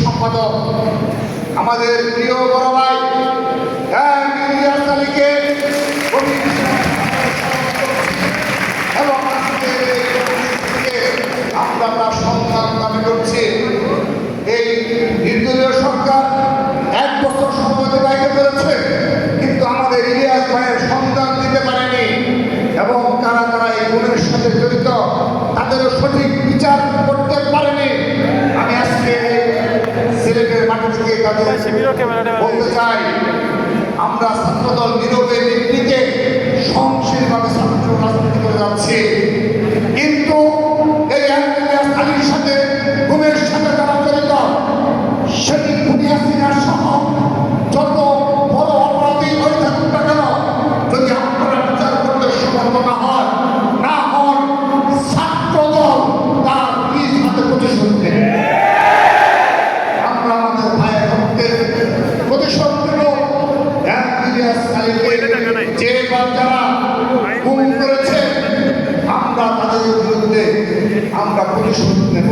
সম্পাদক আমাদের প্রিয় বড় ভাই ইলিয়াস আলীকে এবং আমরা তার সন্ধান দাবি করছি। এই নির্দলীয় সরকার 1 বছর সময় অতিবাহিত করেছে, কিন্তু আমাদের ইলিয়াস ভাইয়ের সন্ধান দিতে পারেনি এবং কারা কারা এই গুণের সাথে জড়িত তাদেরও সঠিক বিচার করতে পারেনি। আমি আজকে সিলেটের মাটি থেকে তাদের বলতে চাই, আমরা ছাত্রদল নীরবে নিবৃত্তে সহনশীলভাবে ছাত্র রাজনীতি করে যাচ্ছি, কিন্তু এই ইলিয়াস আলীর সাথে গুমের সাথে যারা জড়িত সেটি হাসিনার সহ যত বড় অপরাধী হয়ে থাকুক না কেন, যদি আপনারা বিচার করতে সমর্থ না হয় না হন, ছাত্রদল তার নিজ হাতে প্রতিশোধ নেবে। আমরা আমাদের ভাইয়ের রক্তে প্রতিশোধ নেব। ইলিয়াস আলীকে যে যারা গুম করেছে আমরা তাদের বিরুদ্ধে আমরা প্রতিশোধ নেব।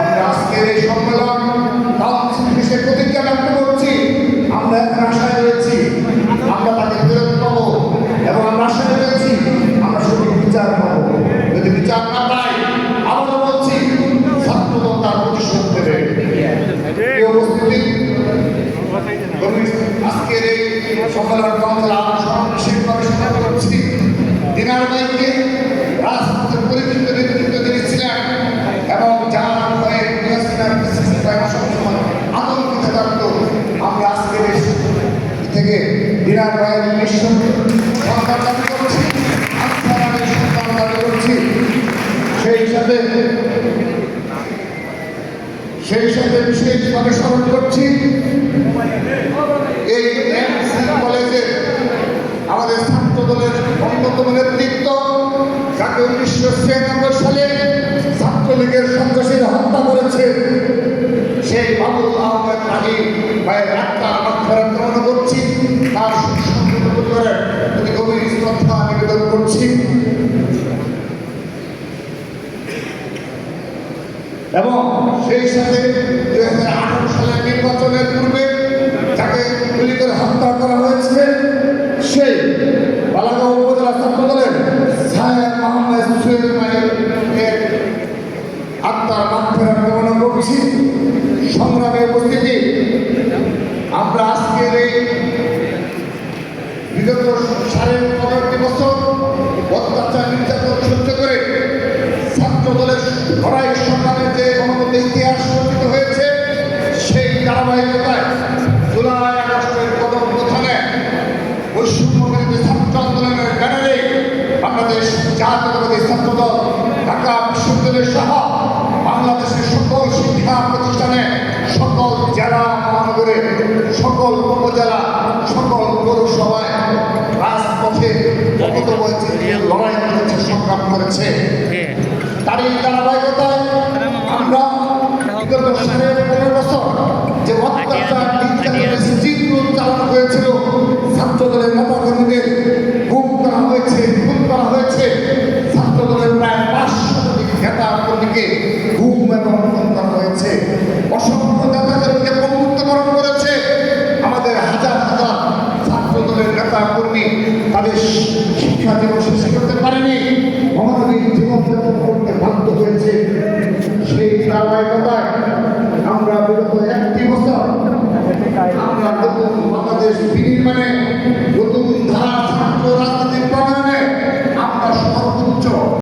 আমরা আজকের এই সম্মেলন কাউন্সিল প্রতিজ্ঞা ব্যক্ত করছি, আমরা এখন আশায় রয়েছি আমরা তাকে ফেরত পাবো এবং আমরা আশায় রয়েছি আমরা সঠিক বিচার পাবো। যদি বিচার না পাই আবারও বলছি ছাত্রদল তার প্রতিশোধ নেবে। এই উপস্থিতি আজকের এই সম্মেলন কাউন্সিল আমরা সহনশীলভাবে সমাপ্ত করছি। দিনার ভাইকে রাজপথের পরিচিত নেতৃত্ব দিয়েছিলেন এবং যার আতঙ্কিত থাকত। আমরা আজকের থেকে দিনার ভাইয়ের নিঃসন্দ সন্তান দাবি করছি, সন্তান দাবি করছি। সেই সাথে বিশেষভাবে স্মরণ করছি এই কলেজে আমাদের ছাত্রদলের অন্যতম নেতৃত্ব যাকে 1996 সালে ছাত্রলীগের সন্ত্রাসীরা হত্যা করেছে, সেই বাবুল আহমেদ আলী ভাইয়ের আত্মার মাগফিরাত কামনা করছি, তার সুসংগঠিত গভীর শ্রদ্ধা নিবেদন করছি এবং সেই সাথে 2018 সালের নির্বাচনের পূর্বে যাকে গুলি করে হত্যা করা হয়েছে সেই বালাগাঁও উপজেলা ছাত্রদলের সায়েদ আহমেদ সুয়েদ ভাইয়ের আত্মার মাগফিরাত কামনা করছি। সংগ্রামে উপস্থিতি, আমরা আজকের এই বিগত 15.5 বছর অত্যাচার নির্যাতন সহ্য করে ছাত্রদলের লড়াই সংগ্রামের যে গণতন্ত্রের ইতিহাস রচিত হয়েছে, সেই ধারাবাহিকতায় জুলাই আগস্টের গণঅভ্যুত্থানে বৈষম্যবিরোধী ছাত্র আন্দোলনের ব্যানারে বাংলাদেশ জাতীয়তাবাদী ছাত্রদল ঢাকা বিশ্ববিদ্যালয় সহ বাংলাদেশের সকল শিক্ষা প্রতিষ্ঠানে, সকল জেলা মহানগরে, সকল উপজেলা, সকল পৌরসভায় রাজপথে লড়াই করেছে, সংগ্রাম করেছে। তারই ধারাবাহিকতায় আমরা বিগত 15.5 বছর যে অত্যাচার নির্যাতন চালানো হয়েছিল, ছাত্রদলের নেতাকর্মীদের গুম করা হয়েছে, খুন করা হয়েছে, ছাত্রদলের প্রায় 500 নেতা কর্মীকে গুম এবং খুন করা হয়েছে, অসংখ্য নেতাকর্মীকে মুক্তকরণ করেছে। আমাদের হাজার হাজার ছাত্রদলের নেতা কর্মী তাদের শিক্ষা জীবন শেষ করতে পারেনি, অমানবিক জীবনযাপন করতে বাধ্য হয়েছে। সেই ধারাবাহিকতায় আমরা বিগত 1 বছর আমরা নতুন বাংলাদেশ বিনির্মাণে